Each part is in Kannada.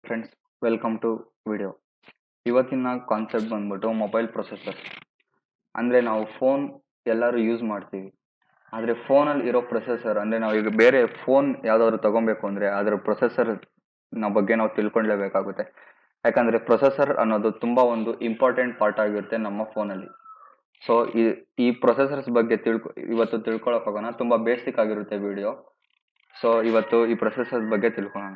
Friends, welcome to video. ಇವತ್ತಿನ ಕಾನ್ಸೆಪ್ಟ್ ಬಂದ್ಬಿಟ್ಟು ಮೊಬೈಲ್ ಪ್ರೊಸೆಸರ್. ಅಂದರೆ ನಾವು ಫೋನ್ ಎಲ್ಲರೂ ಯೂಸ್ ಮಾಡ್ತೀವಿ, ಆದರೆ ಫೋನಲ್ಲಿ ಇರೋ ಪ್ರೊಸೆಸರ್ ಅಂದರೆ ನಾವು ಈಗ ಬೇರೆ ಫೋನ್ ಯಾವುದಾದ್ರು ತಗೊಬೇಕು ಅಂದರೆ ಅದರ ಪ್ರೊಸೆಸರ್ ಬಗ್ಗೆ ನಾವು ತಿಳ್ಕೊಳ್ಳೇಬೇಕಾಗುತ್ತೆ. ಯಾಕಂದರೆ ಪ್ರೊಸೆಸರ್ ಅನ್ನೋದು ತುಂಬ ಒಂದು ಇಂಪಾರ್ಟೆಂಟ್ ಪಾರ್ಟ್ ಆಗಿರುತ್ತೆ ನಮ್ಮ ಫೋನಲ್ಲಿ. ಸೊ ಈ ಪ್ರೊಸೆಸರ್ಸ್ ಬಗ್ಗೆ ಇವತ್ತು ತಿಳ್ಕೊಳಕ್ ಹೋಗೋಣ. ತುಂಬ ಬೇಸಿಕ್ ಆಗಿರುತ್ತೆ ವಿಡಿಯೋ. ಸೊ ಇವತ್ತು ಈ ಪ್ರೊಸೆಸರ್ಸ್ ಬಗ್ಗೆ ತಿಳ್ಕೊಳ್ಳೋಣ.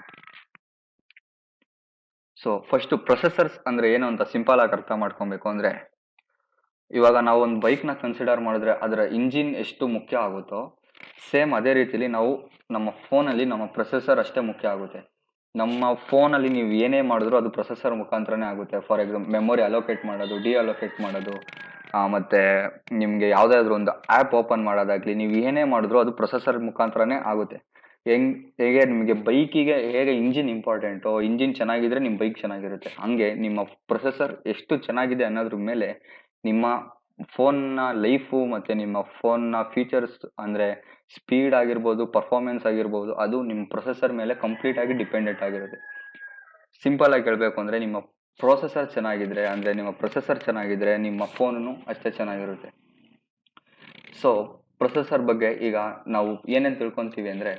ಸೊ ಫಸ್ಟ್ ಪ್ರೊಸೆಸರ್ಸ್ ಅಂದ್ರೆ ಏನು ಅಂತ ಸಿಂಪಲ್ ಆಗಿ ಅರ್ಥ ಮಾಡ್ಕೊಬೇಕು ಅಂದ್ರೆ, ಇವಾಗ ನಾವು ಒಂದು ಬೈಕ್ನ ಕನ್ಸಿಡರ್ ಮಾಡಿದ್ರೆ ಅದರ ಇಂಜಿನ್ ಎಷ್ಟು ಮುಖ್ಯ ಆಗುತ್ತೋ ಸೇಮ್ ಅದೇ ರೀತಿಲಿ ನಾವು ನಮ್ಮ ಫೋನಲ್ಲಿ ನಮ್ಮ ಪ್ರೊಸೆಸರ್ ಅಷ್ಟೇ ಮುಖ್ಯ ಆಗುತ್ತೆ. ನಮ್ಮ ಫೋನಲ್ಲಿ ನೀವು ಏನೇ ಮಾಡಿದ್ರು ಅದು ಪ್ರೊಸೆಸರ್ ಮುಖಾಂತರನೇ ಆಗುತ್ತೆ. ಫಾರ್ ಎಕ್ಸಾಂಪಲ್ ಮೆಮೊರಿ ಅಲೋಕೇಟ್ ಮಾಡೋದು, ಅಲೋಕೇಟ್ ಮಾಡೋದು, ಮತ್ತೆ ನಿಮಗೆ ಯಾವುದಾದ್ರೂ ಒಂದು ಆ್ಯಪ್ ಓಪನ್ ಮಾಡೋದಾಗ್ಲಿ, ನೀವು ಏನೇ ಮಾಡಿದ್ರು ಅದು ಪ್ರೊಸೆಸರ್ ಮುಖಾಂತರನೇ ಆಗುತ್ತೆ. ಹೇಗೆ ನಿಮಗೆ ಬೈಕಿಗೆ ಹೇಗೆ ಇಂಜಿನ್ ಇಂಪಾರ್ಟೆಂಟು, ಇಂಜಿನ್ ಚೆನ್ನಾಗಿದ್ರೆ ನಿಮ್ಮ ಬೈಕ್ ಚೆನ್ನಾಗಿರುತ್ತೆ, ಹಂಗೆ ನಿಮ್ಮ ಪ್ರೊಸೆಸರ್ ಎಷ್ಟು ಚೆನ್ನಾಗಿದೆ ಅನ್ನೋದ್ರ ಮೇಲೆ ನಿಮ್ಮ ಫೋನ್ನ ಲೈಫು ಮತ್ತು ನಿಮ್ಮ ಫೋನ್ನ ಫೀಚರ್ಸ್ ಅಂದರೆ ಸ್ಪೀಡ್ ಆಗಿರ್ಬೋದು, ಪರ್ಫಾರ್ಮೆನ್ಸ್ ಆಗಿರ್ಬೋದು, ಅದು ನಿಮ್ಮ ಪ್ರೊಸೆಸರ್ ಮೇಲೆ ಕಂಪ್ಲೀಟ್ ಆಗಿ ಡಿಪೆಂಡೆಂಟ್ ಆಗಿರುತ್ತೆ. ಸಿಂಪಲ್ ಆಗಿ ಹೇಳಬೇಕು ಅಂದರೆ ನಿಮ್ಮ ಪ್ರೊಸೆಸರ್ ಚೆನ್ನಾಗಿದ್ರೆ ಅಂದರೆ ನಿಮ್ಮ ಪ್ರೊಸೆಸರ್ ಚೆನ್ನಾಗಿದ್ರೆ ನಿಮ್ಮ ಫೋನು ಅಷ್ಟೇ ಚೆನ್ನಾಗಿರುತ್ತೆ. ಸೊ ಪ್ರೊಸೆಸರ್ ಬಗ್ಗೆ ಈಗ ನಾವು ಏನೇನು ತಿಳ್ಕೊತೀವಿ ಅಂದರೆ,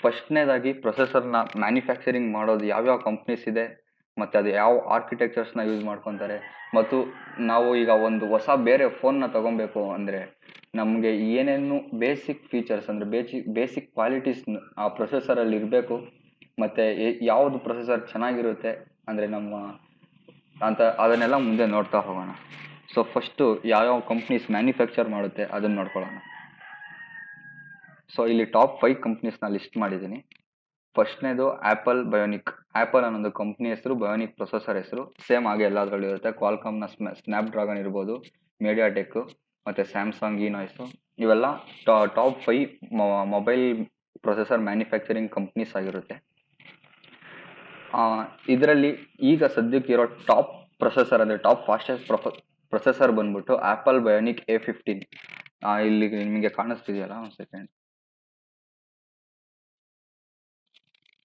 ಫಸ್ಟ್ನೇದಾಗಿ ಪ್ರೊಸೆಸರ್ನ ಮ್ಯಾನುಫ್ಯಾಕ್ಚರಿಂಗ್ ಮಾಡೋದು ಯಾವ್ಯಾವ ಕಂಪ್ನೀಸ್ ಇದೆ ಮತ್ತು ಅದು ಯಾವ ಆರ್ಕಿಟೆಕ್ಚರ್ಸ್ನ ಯೂಸ್ ಮಾಡ್ಕೊತಾರೆ, ಮತ್ತು ನಾವು ಈಗ ಒಂದು ಹೊಸ ಬೇರೆ ಫೋನ್ನ ತೊಗೊಬೇಕು ಅಂದರೆ ನಮಗೆ ಏನೇನು ಬೇಸಿಕ್ ಫೀಚರ್ಸ್ ಅಂದರೆ ಬೇಸಿಕ್ ಕ್ವಾಲಿಟೀಸ್ ಆ ಪ್ರೊಸೆಸರಲ್ಲಿ ಇರಬೇಕು, ಮತ್ತು ಯಾವುದು ಪ್ರೊಸೆಸರ್ ಚೆನ್ನಾಗಿರುತ್ತೆ ಅಂದರೆ ಅದನ್ನೆಲ್ಲ ಮುಂದೆ ನೋಡ್ತಾ ಹೋಗೋಣ. ಸೊ ಫಸ್ಟು ಯಾವ್ಯಾವ ಕಂಪ್ನೀಸ್ ಮ್ಯಾನುಫ್ಯಾಕ್ಚರ್ ಮಾಡುತ್ತೆ ಅದನ್ನು ನೋಡ್ಕೊಳ್ಳೋಣ. ಸೊ ಇಲ್ಲಿ ಟಾಪ್ 5 ಕಂಪ್ನೀಸ್ನ ಲಿಸ್ಟ್ ಮಾಡಿದ್ದೀನಿ. ಫಸ್ಟ್ನೇದು ಆ್ಯಪಲ್ ಬಯೋನಿಕ್. ಆ್ಯಪಲ್ ಅನ್ನೋದು ಕಂಪ್ನಿ ಹೆಸರು, ಬಯೋನಿಕ್ ಪ್ರೊಸೆಸರ್ ಹೆಸರು. ಸೇಮ್ ಹಾಗೆ ಎಲ್ಲದರಲ್ಲೂ ಇರುತ್ತೆ. ಕ್ವಾಲ್ಕಾಮ್ನ ಸ್ನ್ಯಾಪ್ಡ್ರಾಗನ್ ಇರ್ಬೋದು, ಮೀಡಿಯಾಟೆಕ್ ಮತ್ತು ಸ್ಯಾಮ್ಸಂಗ್ ಇನಾಯ್ಸು, ಇವೆಲ್ಲ top 5 mobile processor manufacturing companies ಆಗಿರುತ್ತೆ. ಇದರಲ್ಲಿ ಈಗ ಸದ್ಯಕ್ಕೆ ಇರೋ ಟಾಪ್ ಪ್ರೊಸೆಸರ್ ಅಂದರೆ ಟಾಪ್ ಫಾಸ್ಟೆಸ್ಟ್ ಪ್ರೊಸೆಸರ್ ಬಂದ್ಬಿಟ್ಟು ಆ್ಯಪಲ್ ಬಯೋನಿಕ್ A15. ಇಲ್ಲಿ ನಿಮಗೆ ಕಾಣಿಸ್ತಿದೆಯಲ್ಲ, ಒಂದು ಸೆಕೆಂಡ್.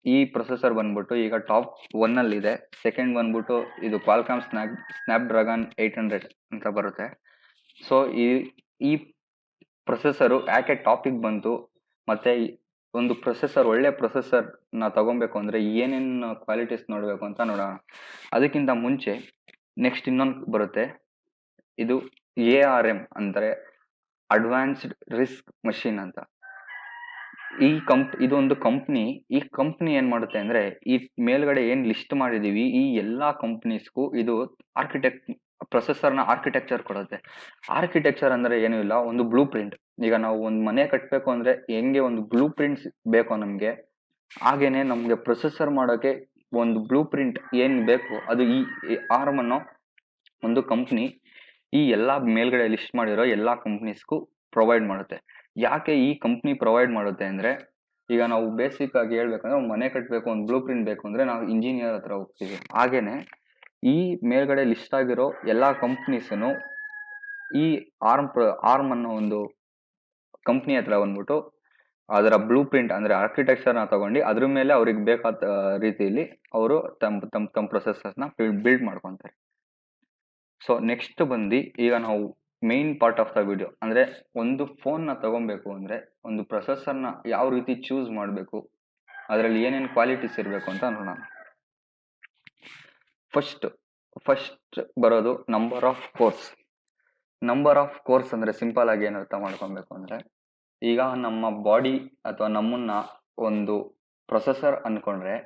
ಈ ಪ್ರೊಸೆಸರ್ ಬಂದ್ಬಿಟ್ಟು ಈಗ ಟಾಪ್ 1ನಲ್ಲಿದೆ. ಸೆಕೆಂಡ್ ಬಂದ್ಬಿಟ್ಟು ಇದು ಕ್ವಾಲ್ಕಾಮ್ ಸ್ನ್ಯಾಪ್ಡ್ರಾಗನ್ 800 ಅಂತ ಬರುತ್ತೆ. ಸೊ ಈ ಪ್ರೊಸೆಸರು ಯಾಕೆ ಟಾಪಿಗೆ ಬಂತು, ಮತ್ತು ಒಂದು ಪ್ರೊಸೆಸರ್ ಒಳ್ಳೆ ಪ್ರೊಸೆಸರ್ನ ತಗೊಬೇಕು ಅಂದರೆ ಏನೇನು ಕ್ವಾಲಿಟೀಸ್ ನೋಡಬೇಕು ಅಂತ ನೋಡೋಣ. ಅದಕ್ಕಿಂತ ಮುಂಚೆ ನೆಕ್ಸ್ಟ್ ಇನ್ನೊಂದು ಬರುತ್ತೆ, ಇದು ARM ಅಂದರೆ ಅಡ್ವಾನ್ಸ್ಡ್ ರಿಸ್ಕ್ ಮಷಿನ್ ಅಂತ. ಇದೊಂದು ಕಂಪ್ನಿ. ಈ ಕಂಪ್ನಿ ಏನು ಮಾಡುತ್ತೆ ಅಂದರೆ, ಈ ಮೇಲ್ಗಡೆ ಏನು ಲಿಸ್ಟ್ ಮಾಡಿದ್ದೀವಿ ಈ ಎಲ್ಲ ಕಂಪ್ನೀಸ್ಗೂ ಇದು ಪ್ರೊಸೆಸರ್ನ ಆರ್ಕಿಟೆಕ್ಚರ್ ಕೊಡುತ್ತೆ. ಆರ್ಕಿಟೆಕ್ಚರ್ ಅಂದರೆ ಏನೂ ಇಲ್ಲ, ಒಂದು ಬ್ಲೂ ಪ್ರಿಂಟ್. ಈಗ ನಾವು ಒಂದು ಮನೆ ಕಟ್ಟಬೇಕು ಅಂದರೆ ಹೆಂಗೆ ಒಂದು ಬ್ಲೂ ಪ್ರಿಂಟ್ಸ್ ಬೇಕೋ ನಮಗೆ, ಹಾಗೇನೆ ನಮಗೆ ಪ್ರೊಸೆಸರ್ ಮಾಡೋಕ್ಕೆ ಒಂದು ಬ್ಲೂ ಪ್ರಿಂಟ್ ಏನು ಬೇಕು ಅದು ಈ ARM ಅನ್ನೋ ಒಂದು ಕಂಪ್ನಿ ಈ ಎಲ್ಲ ಮೇಲ್ಗಡೆ ಲಿಸ್ಟ್ ಮಾಡಿರೋ ಎಲ್ಲ ಕಂಪ್ನೀಸ್ಗೂ ಪ್ರೊವೈಡ್ ಮಾಡುತ್ತೆ. ಯಾಕೆ ಈ ಕಂಪ್ನಿ ಪ್ರೊವೈಡ್ ಮಾಡುತ್ತೆ ಅಂದರೆ, ಈಗ ನಾವು ಬೇಸಿಕ್ ಆಗಿ ಹೇಳ್ಬೇಕಂದ್ರೆ ಒಂದು ಮನೆ ಕಟ್ಟಬೇಕು, ಒಂದು ಬ್ಲೂ ಪ್ರಿಂಟ್ ಬೇಕು ಅಂದರೆ ನಾವು ಇಂಜಿನಿಯರ್ ಹತ್ರ ಹೋಗ್ತೀವಿ. ಹಾಗೇನೆ ಈ ಮೇಲ್ಗಡೆ ಲಿಸ್ಟ್ ಆಗಿರೋ ಎಲ್ಲ ಕಂಪ್ನೀಸನ್ನು ಈ ಆರ್ಮ್ ಅನ್ನೋ ಒಂದು ಕಂಪ್ನಿ ಹತ್ರ ಬಂದ್ಬಿಟ್ಟು ಅದರ ಬ್ಲೂ ಪ್ರಿಂಟ್ ಅಂದರೆ ಆರ್ಕಿಟೆಕ್ಚರ್ನ ತಗೊಂಡು ಅದ್ರ ಮೇಲೆ ಅವ್ರಿಗೆ ಬೇಕಾದ ರೀತಿಯಲ್ಲಿ ಅವರು ತಮ್ಮ ಪ್ರೊಸೆಸರ್ಸ್ನ ಬಿಲ್ಡ್ ಮಾಡ್ಕೊತಾರೆ. ಸೊ ನೆಕ್ಸ್ಟ್ ಬಂದು ಈಗ ನಾವು main part of the video ಅಂದರೆ ಒಂದು ಫೋನ್ನ ತಗೊಬೇಕು ಅಂದರೆ ಒಂದು ಪ್ರೊಸೆಸರ್ನ ಯಾವ ರೀತಿ ಚೂಸ್ ಮಾಡಬೇಕು, ಅದರಲ್ಲಿ ಏನೇನು ಕ್ವಾಲಿಟೀಸ್ ಇರಬೇಕು ಅಂತ ನೋಡೋಣ. ಫಸ್ಟ್ ಬರೋದು number of course. Number of course ಅಂದರೆ ಸಿಂಪಲ್ ಆಗಿ ಏನು ಅರ್ಥ ಮಾಡ್ಕೊಬೇಕು ಅಂದರೆ, ಈಗ ನಮ್ಮ ಬಾಡಿ ಅಥವಾ ನಮ್ಮನ್ನ ಒಂದು ಪ್ರೊಸೆಸರ್ ಅಂದ್ಕೊಂಡ್ರೆ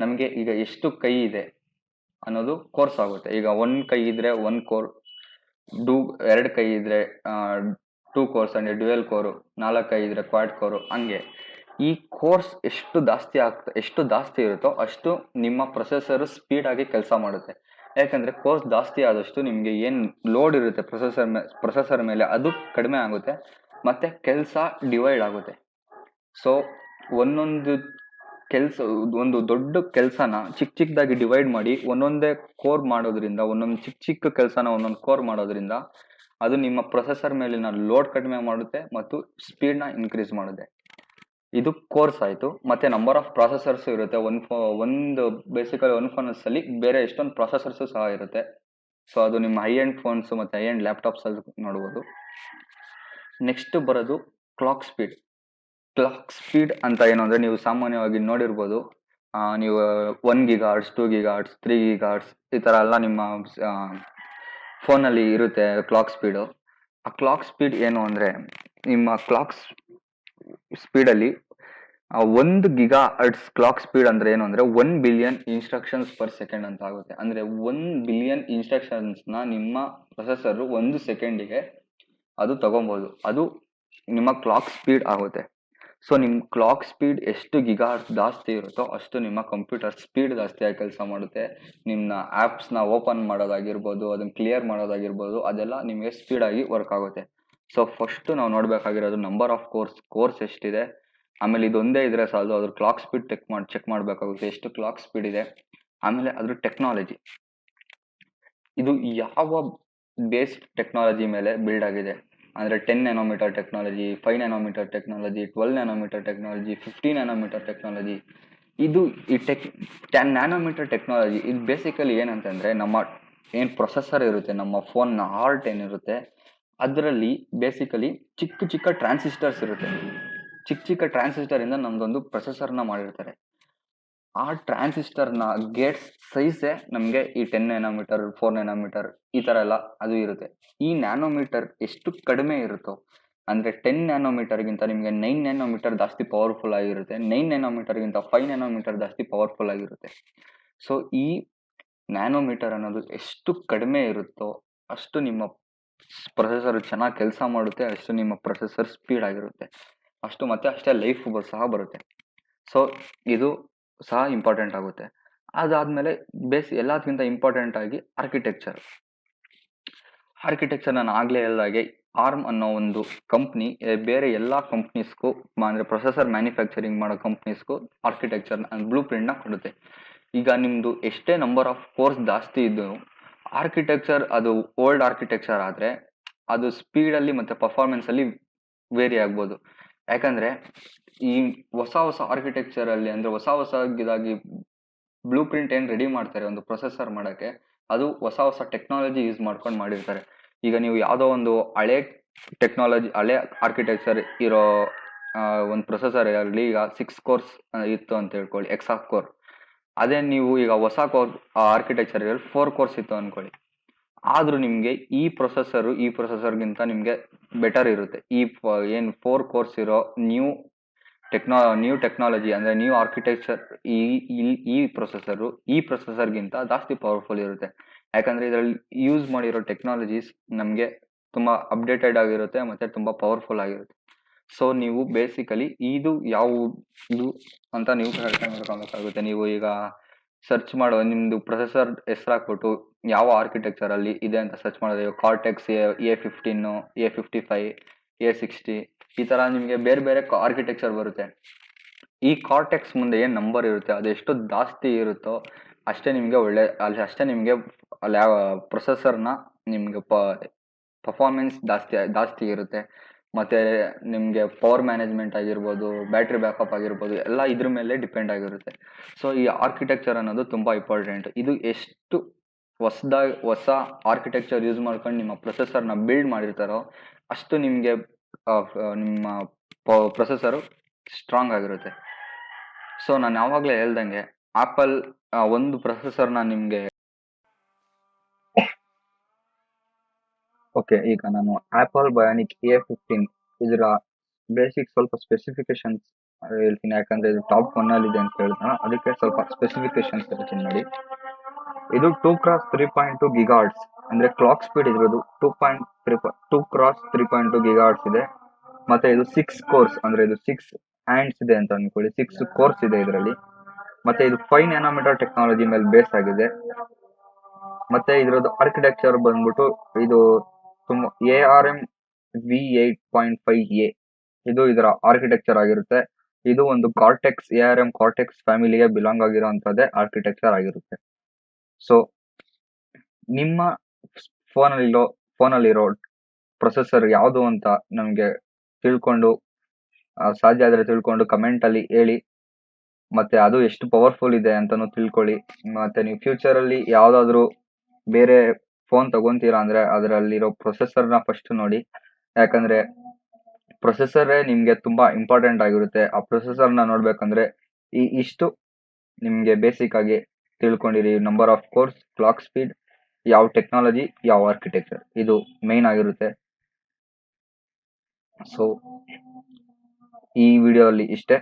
ನಮಗೆ ಈಗ ಎಷ್ಟು ಕೈ ಇದೆ ಅನ್ನೋದು ಕೋರ್ಸ್ ಆಗುತ್ತೆ. ಈಗ ಒಂದು ಕೈ ಇದ್ರೆ 1 ಕೋರ್, 2 ಕೈ ಇದ್ರೆ 2 ಕೋರ್ಸ್ ಅಂದರೆ ಡ್ಯುಯಲ್ ಕೋರು, 4 ಕೈ ಇದ್ರೆ ಕ್ವಾಡ್ ಕೋರು. ಹಂಗೆ ಈ ಕೋರ್ಸ್ ಎಷ್ಟು ಜಾಸ್ತಿ ಇರುತ್ತೋ ಅಷ್ಟು ನಿಮ್ಮ ಪ್ರೊಸೆಸರ್ ಸ್ಪೀಡಾಗಿ ಕೆಲಸ ಮಾಡುತ್ತೆ. ಯಾಕಂದರೆ ಕೋರ್ಸ್ ಜಾಸ್ತಿ ಆದಷ್ಟು ನಿಮಗೆ ಏನು ಲೋಡ್ ಇರುತ್ತೆ ಪ್ರೊಸೆಸರ್ ಮೇಲೆ ಅದು ಕಡಿಮೆ ಆಗುತ್ತೆ ಮತ್ತು ಕೆಲಸ ಡಿವೈಡ್ ಆಗುತ್ತೆ. ಸೊ ಒಂದು ದೊಡ್ಡ ಕೆಲಸನ ಚಿಕ್ಕದಾಗಿ ಡಿವೈಡ್ ಮಾಡಿ ಒಂದೊಂದೇ ಕೋರ್ ಮಾಡೋದ್ರಿಂದ, ಒಂದೊಂದು ಚಿಕ್ಕ ಕೆಲಸನ ಒಂದೊಂದು ಕೋರ್ ಮಾಡೋದ್ರಿಂದ ಅದು ನಿಮ್ಮ ಪ್ರೊಸೆಸರ್ ಮೇಲಿನ ಲೋಡ್ ಕಡಿಮೆ ಮಾಡುತ್ತೆ ಮತ್ತು ಸ್ಪೀಡ್ನ ಇನ್ಕ್ರೀಸ್ ಮಾಡುತ್ತೆ. ಇದು ಕೋರ್ಸ್ ಆಯಿತು. ಮತ್ತು ನಂಬರ್ ಆಫ್ ಪ್ರಾಸೆಸರ್ಸ್ ಇರುತ್ತೆ. ಒಂದು ಬೇಸಿಕಲಿ ಒಂದು ಫೋನ್ಸಲ್ಲಿ ಬೇರೆ ಎಷ್ಟೊಂದು ಪ್ರಾಸೆಸರ್ಸು ಸಹ ಇರುತ್ತೆ. ಸೊ ಅದು ನಿಮ್ಮ ಹೈ ಎಂಡ್ ಫೋನ್ಸು ಮತ್ತು ಹೈ ಎಂಡ್ ಲ್ಯಾಪ್ಟಾಪ್ಸಲ್ಲಿ ನೋಡ್ಬೋದು. ನೆಕ್ಸ್ಟ್ ಬರೋದು ಕ್ಲಾಕ್ ಸ್ಪೀಡ್. ಕ್ಲಾಕ್ ಸ್ಪೀಡ್ ಅಂತ ಏನು ಅಂದರೆ, ನೀವು ಸಾಮಾನ್ಯವಾಗಿ ನೋಡಿರ್ಬೋದು, ನೀವು 1 ಗಿಗಾಹರ್ಟ್ಸ್, 2 ಗಿಗಾಹರ್ಟ್ಸ್, 3 ಗಿಗಾಹರ್ಟ್ಸ್ ಈ ಥರ ಎಲ್ಲ ನಿಮ್ಮ ಫೋನಲ್ಲಿ ಇರುತ್ತೆ ಕ್ಲಾಕ್ ಸ್ಪೀಡು. ಆ ಕ್ಲಾಕ್ ಸ್ಪೀಡ್ ಏನು ಅಂದರೆ, ನಿಮ್ಮ ಕ್ಲಾಕ್ ಸ್ಪೀಡಲ್ಲಿ 1 ಗಿಗಾಹರ್ಟ್ಸ್ ಕ್ಲಾಕ್ ಸ್ಪೀಡ್ ಅಂದರೆ ಏನು ಅಂದರೆ 1 ಬಿಲಿಯನ್ ಇನ್ಸ್ಟ್ರಕ್ಷನ್ಸ್ ಪರ್ ಸೆಕೆಂಡ್ ಅಂತ ಆಗುತ್ತೆ. ಅಂದರೆ 1 ಬಿಲಿಯನ್ ಇನ್ಸ್ಟ್ರಕ್ಷನ್ಸ್ನ ನಿಮ್ಮ ಪ್ರೊಸೆಸರು 1 ಸೆಕೆಂಡಿಗೆ ಅದು ತಗೊಬೋದು. ಅದು ನಿಮ್ಮ ಕ್ಲಾಕ್ ಸ್ಪೀಡ್ ಆಗುತ್ತೆ. ಸೊ ನಿಮ್ಮ ಕ್ಲಾಕ್ ಸ್ಪೀಡ್ ಎಷ್ಟು ಗಿಗಾಹರ್ಟ್ಸ್ ಜಾಸ್ತಿ ಇರುತ್ತೋ ಅಷ್ಟು ನಿಮ್ಮ ಕಂಪ್ಯೂಟರ್ ಸ್ಪೀಡ್ ಜಾಸ್ತಿಯಾಗಿ ಕೆಲಸ ಮಾಡುತ್ತೆ. ನಿಮ್ಮ ಆ್ಯಪ್ಸ್ನ ಓಪನ್ ಮಾಡೋದಾಗಿರ್ಬೋದು, ಅದನ್ನು ಕ್ಲಿಯರ್ ಮಾಡೋದಾಗಿರ್ಬೋದು, ಅದೆಲ್ಲ ನಿಮಗೆ ಸ್ಪೀಡಾಗಿ ವರ್ಕ್ ಆಗುತ್ತೆ. ಸೊ ಫಸ್ಟು ನಾವು ನೋಡಬೇಕಾಗಿರೋದು ನಂಬರ್ ಆಫ್ ಕೋರ್ಸ್ ಎಷ್ಟಿದೆ. ಆಮೇಲೆ ಇದೊಂದೇ ಇದ್ರೆ ಸಾಲದು, ಅದ್ರ ಕ್ಲಾಕ್ ಸ್ಪೀಡ್ ಚೆಕ್ ಮಾಡಬೇಕಾಗುತ್ತೆ, ಎಷ್ಟು ಕ್ಲಾಕ್ ಸ್ಪೀಡ್ ಇದೆ. ಆಮೇಲೆ ಅದ್ರ ಟೆಕ್ನಾಲಜಿ, ಇದು ಯಾವ ಬೇಸ್ಡ್ ಟೆಕ್ನಾಲಜಿ ಮೇಲೆ ಬಿಲ್ಡ್ ಆಗಿದೆ ಅಂದರೆ 10 nanometre technology, 5 nanometre technology, 12 nanometre technology, 15 nanometre technology. ಇದು ಈ 10 ನ್ಯಾನೋಮೀಟರ್ ಟೆಕ್ನಾಲಜಿ ಇದು ಬೇಸಿಕಲಿ ಏನಂತಂದರೆ, ನಮ್ಮ ಏನು ಪ್ರೊಸೆಸರ್ ಇರುತ್ತೆ, ನಮ್ಮ ಫೋನ್ನ ಹಾರ್ಟ್ ಏನಿರುತ್ತೆ, ಅದರಲ್ಲಿ ಬೇಸಿಕಲಿ ಚಿಕ್ಕ ಚಿಕ್ಕ ಟ್ರಾನ್ಸಿಸ್ಟರ್ಸ್ ಇರುತ್ತೆ. ಚಿಕ್ಕ ಟ್ರಾನ್ಸಿಸ್ಟರಿಂದ ನಮ್ಮದೊಂದು ಪ್ರೊಸೆಸರ್ನ ಮಾಡಿರ್ತಾರೆ. ಆ ಟ್ರಾನ್ಸಿಸ್ಟರ್ನ ಗೇಟ್ಸ್ ಸೈಜೇ ನಮಗೆ ಈ 10 ನ್ಯಾನೋಮೀಟರ್, 4 ನ್ಯಾನೋಮೀಟರ್ ಈ ಥರ ಎಲ್ಲ ಅದು ಇರುತ್ತೆ. ಈ ನ್ಯಾನೋಮೀಟರ್ ಎಷ್ಟು ಕಡಿಮೆ ಇರುತ್ತೋ, ಅಂದರೆ 10 ನ್ಯಾನೋಮೀಟರ್ಗಿಂತ ನಿಮಗೆ 9 ನ್ಯಾನೋಮೀಟರ್ ಜಾಸ್ತಿ ಪವರ್ಫುಲ್ ಆಗಿರುತ್ತೆ, 9 ನ್ಯಾನೋಮೀಟರ್ಗಿಂತ 5 ನ್ಯಾನೋಮೀಟರ್ ಜಾಸ್ತಿ ಪವರ್ಫುಲ್ ಆಗಿರುತ್ತೆ. ಸೊ ಈ ನ್ಯಾನೋಮೀಟರ್ ಅನ್ನೋದು ಎಷ್ಟು ಕಡಿಮೆ ಇರುತ್ತೋ ಅಷ್ಟು ನಿಮ್ಮ ಪ್ರೊಸೆಸರ್ ಚೆನ್ನಾಗಿ ಕೆಲಸ ಮಾಡುತ್ತೆ, ಅಷ್ಟು ನಿಮ್ಮ ಪ್ರೊಸೆಸರ್ ಸ್ಪೀಡ್ ಆಗಿರುತ್ತೆ, ಅಷ್ಟು ಮತ್ತೆ ಅಷ್ಟೇ ಲೈಫ್ ಸಹ ಬರುತ್ತೆ. ಸೊ ಇದು ಸಹ ಇಂಪಾರ್ಟೆಂಟ್ ಆಗುತ್ತೆ. ಅದಾದಮೇಲೆ ಎಲ್ಲದಕ್ಕಿಂತ ಇಂಪಾರ್ಟೆಂಟ್ ಆಗಿ ಆರ್ಕಿಟೆಕ್ಚರ್ ನಾನು ಆಗಲೇ ಹೇಳಿದಾಗೆ, ಆರ್ಮ್ ಅನ್ನೋ ಒಂದು ಕಂಪ್ನಿ ಬೇರೆ ಎಲ್ಲ ಕಂಪ್ನೀಸ್ಗೂ ಅಂದರೆ ಪ್ರೊಸೆಸರ್ ಮ್ಯಾನುಫ್ಯಾಕ್ಚರಿಂಗ್ ಮಾಡೋ ಕಂಪ್ನೀಸ್ಗೂ ಆರ್ಕಿಟೆಕ್ಚರ್ ಬ್ಲೂ ಪ್ರಿಂಟ್ನ ಕೊಡುತ್ತೆ. ಈಗ ನಿಮ್ಮದು ಎಷ್ಟೇ ನಂಬರ್ ಆಫ್ ಕೋರ್ಸ್ ಜಾಸ್ತಿ ಇದ್ದು ಆರ್ಕಿಟೆಕ್ಚರ್ ಅದು ಓಲ್ಡ್ ಆರ್ಕಿಟೆಕ್ಚರ್ ಆದರೆ ಅದು ಸ್ಪೀಡಲ್ಲಿ ಮತ್ತು ಪರ್ಫಾರ್ಮೆನ್ಸಲ್ಲಿ ವೇರಿ ಆಗ್ಬೋದು. ಯಾಕಂದರೆ ಈ ಹೊಸ ಆರ್ಕಿಟೆಕ್ಚರಲ್ಲಿ ಅಂದರೆ ಹೊಸ ಇದಾಗಿ ಬ್ಲೂ ಪ್ರಿಂಟ್ ಏನು ರೆಡಿ ಮಾಡ್ತಾರೆ ಒಂದು ಪ್ರೊಸೆಸರ್ ಮಾಡೋಕ್ಕೆ, ಅದು ಹೊಸ ಟೆಕ್ನಾಲಜಿ ಯೂಸ್ ಮಾಡ್ಕೊಂಡು ಮಾಡಿರ್ತಾರೆ. ಈಗ ನೀವು ಯಾವುದೋ ಒಂದು ಹಳೆ ಹಳೆ ಆರ್ಕಿಟೆಕ್ಚರ್ ಇರೋ ಒಂದು ಪ್ರೊಸೆಸರ್ ಆಗಲಿ, ಈಗ 6 ಕೋರ್ಸ್ ಇತ್ತು ಅಂತ ಹೇಳ್ಕೊಳ್ಳಿ, ಎಕ್ಸಾ ಕೋರ್. ಅದೇ ನೀವು ಈಗ ಹೊಸ ಆರ್ಕಿಟೆಕ್ಚರ್ 4 ಕೋರ್ಸ್ ಇತ್ತು ಅಂದ್ಕೊಳ್ಳಿ, ಆದರೂ ನಿಮಗೆ ಈ ಪ್ರೊಸೆಸರ್ಗಿಂತ ನಿಮಗೆ ಬೆಟರ್ ಇರುತ್ತೆ. ಏನು 4 ಕೋರ್ಸ್ ಇರೋ ನ್ಯೂ ಟೆಕ್ನಾಲಜಿ ಅಂದರೆ ನ್ಯೂ ಆರ್ಕಿಟೆಕ್ಚರ್ ಈ ಪ್ರೊಸೆಸರ್ಗಿಂತ ಜಾಸ್ತಿ ಪವರ್ಫುಲ್ ಇರುತ್ತೆ. ಯಾಕಂದರೆ ಇದರಲ್ಲಿ ಯೂಸ್ ಮಾಡಿರೋ ಟೆಕ್ನಾಲಜೀಸ್ ನಮಗೆ ತುಂಬ ಅಪ್ಡೇಟೆಡ್ ಆಗಿರುತ್ತೆ ಮತ್ತು ತುಂಬ ಪವರ್ಫುಲ್ ಆಗಿರುತ್ತೆ. ಸೊ ನೀವು ಬೇಸಿಕಲಿ ಇದು ಯಾವುದು ಅಂತ ನೀವು ನೋಡ್ಕೊಬೇಕಾಗುತ್ತೆ. ನೀವು ಈಗ ಸರ್ಚ್ ಮಾಡೋ ನಿಮ್ಮದು ಪ್ರೊಸೆಸರ್ ಹೆಸರು ಹಾಕ್ಬಿಟ್ಟು ಯಾವ ಆರ್ಕಿಟೆಕ್ಚರಲ್ಲಿ ಇದೆ ಅಂತ ಸರ್ಚ್ ಮಾಡಿದ್ರೆ ಕಾರ್ಟೆಕ್ಸ್ A15, A55, A60 ಈ ಥರ ನಿಮಗೆ ಬೇರೆ ಬೇರೆ ಆರ್ಕಿಟೆಕ್ಚರ್ ಬರುತ್ತೆ. ಈ ಕಾರ್ಟೆಕ್ಸ್ ಮುಂದೆ ಏನು ನಂಬರ್ ಇರುತ್ತೆ ಅದೆಷ್ಟು ಜಾಸ್ತಿ ಇರುತ್ತೋ ಅಷ್ಟೇ ನಿಮಗೆ ಅಷ್ಟೇ ನಿಮಗೆ ಪ್ರೊಸೆಸರ್ನ ನಿಮಗೆ ಪರ್ಫಾರ್ಮೆನ್ಸ್ ಜಾಸ್ತಿ ಇರುತ್ತೆ. ಮತ್ತು ನಿಮಗೆ ಪವರ್ ಮ್ಯಾನೇಜ್ಮೆಂಟ್ ಆಗಿರ್ಬೋದು, ಬ್ಯಾಟ್ರಿ ಬ್ಯಾಕಪ್ ಆಗಿರ್ಬೋದು, ಎಲ್ಲ ಇದ್ರ ಮೇಲೆ ಡಿಪೆಂಡ್ ಆಗಿರುತ್ತೆ. ಸೊ ಈ ಆರ್ಕಿಟೆಕ್ಚರ್ ಅನ್ನೋದು ತುಂಬ ಇಂಪಾರ್ಟೆಂಟ್. ಇದು ಎಷ್ಟು ಹೊಸ ಆರ್ಕಿಟೆಕ್ಚರ್ ಯೂಸ್ ಮಾಡ್ಕೊಂಡು ನಿಮ್ಮ ಪ್ರೊಸೆಸರ್ನ ಬಿಲ್ಡ್ ಮಾಡಿರ್ತಾರೋ ಅಷ್ಟು ನಿಮಗೆ ನಿಮ್ಮ ಪ್ರೊಸೆಸರು ಸ್ಟ್ರಾಂಗ್ ಆಗಿರುತ್ತೆ. ಸೊ ನಾನು ಯಾವಾಗಲೇ ಹೇಳ್ದಂಗೆ ಆ್ಯಪಲ್ ಒಂದು ಪ್ರೊಸೆಸರ್ನ ನಿಮಗೆ ಓಕೆ, ಈಗ ನಾನು ಆ್ಯಪಲ್ ಬಯೋನಿಕ್ A15 ಇದರ ಬೇಸಿಕ್ ಸ್ವಲ್ಪ ಸ್ಪೆಸಿಫಿಕೇಶನ್ಸ್ ಹೇಳ್ತೀನಿ. ಯಾಕಂದರೆ ಇದು ಟಾಪ್ 1 ಇದೆ ಅಂತ ಹೇಳಿದ್ರೆ ಅದಕ್ಕೆ ಸ್ವಲ್ಪ ಸ್ಪೆಸಿಫಿಕೇಶನ್ಸ್ ಹೇಳ್ತೀನಿ ನೋಡಿ. ಇದು 2x3.2 ಗಿಗಾಹರ್ಟ್ಸ್ ಅಂದರೆ ಕ್ಲಾಕ್ ಸ್ಪೀಡ್ ಇರೋದು 2x3.2 ಗಿಗಾಹರ್ಟ್ಸ್ ಇದೆ. ಮತ್ತು ಇದು 6 ಕೋರ್ಸ್ ಅಂದರೆ ಇದು 6 ಹ್ಯಾಂಡ್ಸ್ ಇದೆ ಅಂತ ಅಂದ್ಕೊಳ್ಳಿ, 6 ಕೋರ್ಸ್ ಇದೆ ಇದರಲ್ಲಿ. ಮತ್ತು ಇದು 5 ನ್ಯಾನೋಮೀಟರ್ ಟೆಕ್ನಾಲಜಿ ಮೇಲೆ ಬೇಸ್ ಆಗಿದೆ. ಮತ್ತು ಇದರದ್ದು ಆರ್ಕಿಟೆಕ್ಚರ್ ಬಂದ್ಬಿಟ್ಟು ಇದು ತುಂಬ ARM v8.5A ಇದು ಇದರ ಆರ್ಕಿಟೆಕ್ಚರ್ ಆಗಿರುತ್ತೆ. ಇದು ಒಂದು ARM ಕಾರ್ಟೆಕ್ಸ್ ಫ್ಯಾಮಿಲಿಗೆ ಬಿಲಾಂಗ್ ಆಗಿರೋಂಥದ್ದೇ ಆರ್ಕಿಟೆಕ್ಚರ್ ಆಗಿರುತ್ತೆ. ಸೊ ನಿಮ್ಮ ಫೋನಲ್ಲಿರೋ ಪ್ರೊಸೆಸರ್ ಯಾವುದು ಅಂತ ನಮಗೆ ತಿಳ್ಕೊಂಡು ಸಾಧ್ಯ ಆದರೆ ತಿಳ್ಕೊಂಡು ಕಮೆಂಟಲ್ಲಿ ಹೇಳಿ. ಮತ್ತು ಅದು ಎಷ್ಟು ಪವರ್ಫುಲ್ ಇದೆ ಅಂತಲೂ ತಿಳ್ಕೊಳ್ಳಿ. ಮತ್ತು ನೀವು ಫ್ಯೂಚರಲ್ಲಿ ಯಾವುದಾದ್ರೂ ಬೇರೆ ಫೋನ್ ತೊಗೊತೀರಾ ಅಂದರೆ ಅದರಲ್ಲಿರೋ ಪ್ರೊಸೆಸರ್ನ ಫಸ್ಟ್ ನೋಡಿ. ಯಾಕಂದರೆ ಪ್ರೊಸೆಸರೇ ನಿಮಗೆ ತುಂಬ ಇಂಪಾರ್ಟೆಂಟ್ ಆಗಿರುತ್ತೆ. ಆ ಪ್ರೊಸೆಸರ್ನ ನೋಡಬೇಕಂದ್ರೆ ಇಷ್ಟು ನಿಮಗೆ ಬೇಸಿಕ್ ಆಗಿ ತಿಳ್ಕೊಂಡಿರಿ. Number of cores, clock speed, ಯಾವ ಟೆಕ್ನಾಲಜಿ, ಯಾವ ಆರ್ಕಿಟೆಕ್ಚರ್, ಇದು ಮೇನ್ ಆಗಿರುತ್ತೆ. ಸೊ ಈ ವಿಡಿಯೋಲ್ಲಿ ಇಷ್ಟೇ.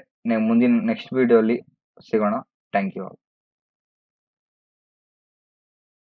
ನೆಕ್ಸ್ಟ್ ವಿಡಿಯೋಲ್ಲಿ ಸಿಗೋಣ. Thank you all.